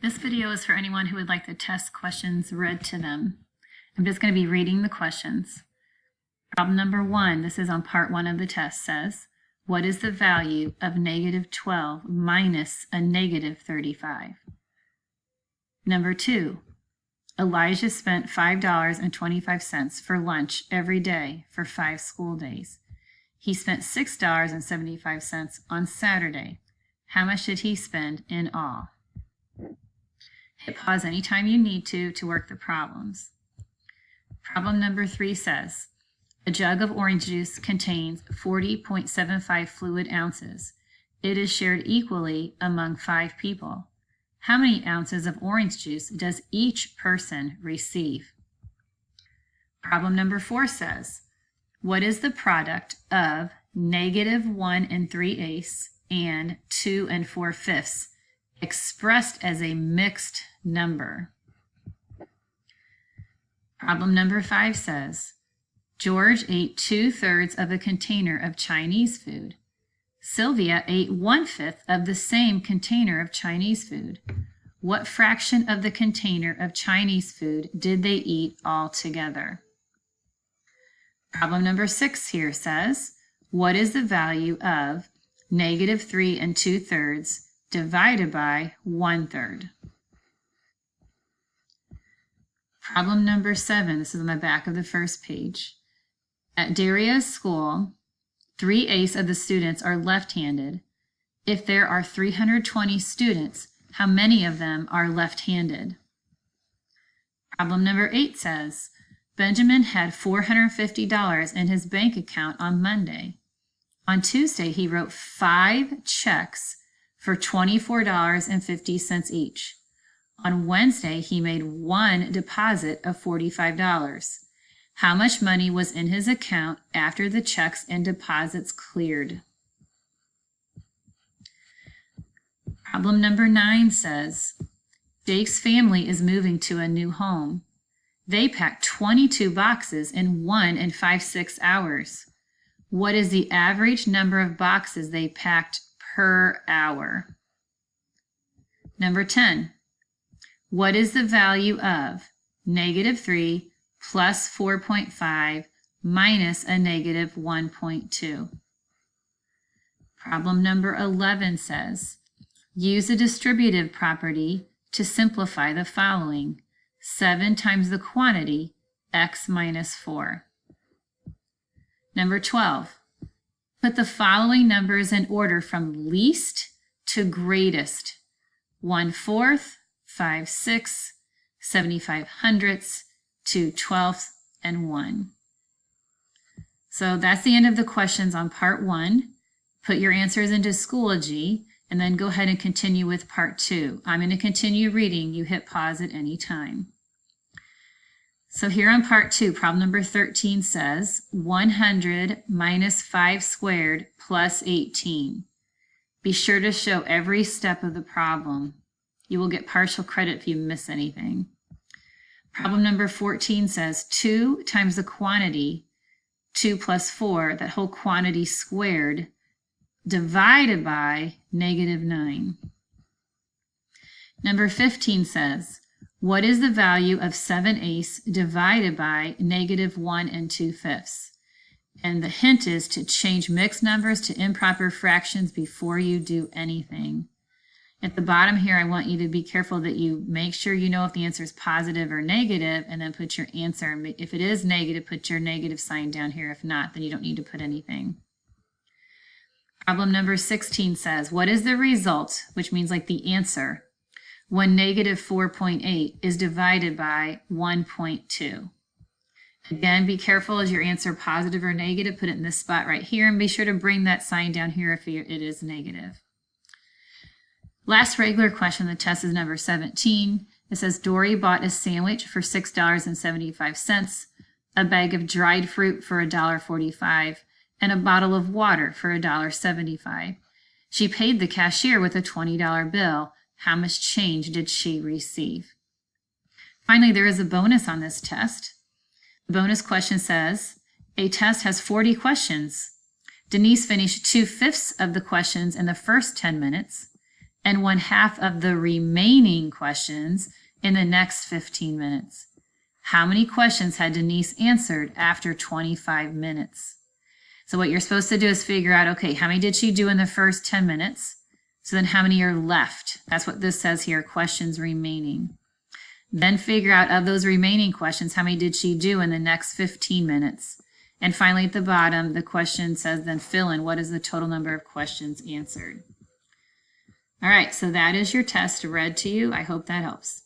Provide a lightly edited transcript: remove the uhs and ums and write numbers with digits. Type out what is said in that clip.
This video is for anyone who would like the test questions read to them. I'm just going to be reading the questions. Problem number 1, this is on part 1 of the test, says, what is the value of negative 12 minus a negative 35? Number 2, Elijah spent $5.25 for lunch every day for 5 school days. He spent $6.75 on Saturday. How much did he spend in all? Hit pause anytime you need to work the problems. Problem number 3 says, a jug of orange juice contains 40.75 fluid ounces. It is shared equally among 5 people. How many ounces of orange juice does each person receive? Problem number 4 says, what is the product of negative 1 3/8 and 2 4/5 expressed as a mixed number? Problem number 5 says, George ate 2/3 of a container of Chinese food. Sylvia ate 1/5 of the same container of Chinese food. What fraction of the container of Chinese food did they eat all together? Problem number 6 here says, what is the value of negative 3 2/3 divided by 1/3? Problem number 7, this is on the back of the first page. At Daria's school, 3/8 of the students are left-handed. If there are 320 students, how many of them are left-handed? Problem number 8 says, Benjamin had $450 in his bank account on Monday. On Tuesday, he wrote 5 checks for $24.50 each. On Wednesday, he made 1 deposit of $45. How much money was in his account after the checks and deposits cleared? Problem number 9 says, Jake's family is moving to a new home. They packed 22 boxes in 1 5/6 hours. What is the average number of boxes they packed per hour? Number 10, what is the value of negative 3 plus 4.5 minus a negative 1.2? Problem number 11 says, use a distributive property to simplify the following. 7 times the quantity, x minus 4. Number 12, put the following numbers in order from least to greatest. 1/4, 5/6, 75/100, 2/12, and 1. So that's the end of the questions on part 1. Put your answers into Schoology and then go ahead and continue with part 2. I'm going to continue reading. You hit pause at any time. So here on part 2, problem number 13 says 100 minus 5 squared plus 18. Be sure to show every step of the problem. You will get partial credit if you miss anything. Problem number 14 says 2 times the quantity, 2 plus 4, that whole quantity squared, divided by negative 9. Number 15 says, what is the value of 7/8 divided by negative 1 2/5? And the hint is to change mixed numbers to improper fractions before you do anything. At the bottom here, I want you to be careful that you make sure you know if the answer is positive or negative, and then put your answer. If it is negative, put your negative sign down here. If not, then you don't need to put anything. Problem number 16 says, what is the result, which means like the answer, when negative 4.8 is divided by 1.2? Again, be careful, is your answer positive or negative? Put it in this spot right here, and be sure to bring that sign down here if it is negative. Last regular question of the test is number 17. It says Dory bought a sandwich for $6.75, a bag of dried fruit for $1.45, and a bottle of water for $1.75. She paid the cashier with a $20 bill. How much change did she receive? Finally, there is a bonus on this test. The bonus question says, a test has 40 questions. Denise finished 2/5 of the questions in the first 10 minutes. and 1/2 of the remaining questions in the next 15 minutes. How many questions had Denise answered after 25 minutes? So what you're supposed to do is figure out, okay, how many did she do in the first 10 minutes? So then how many are left? That's what this says here, questions remaining. Then figure out of those remaining questions, how many did she do in the next 15 minutes? And finally at the bottom, the question says then fill in what is the total number of questions answered. All right, so that is your test read to you. I hope that helps.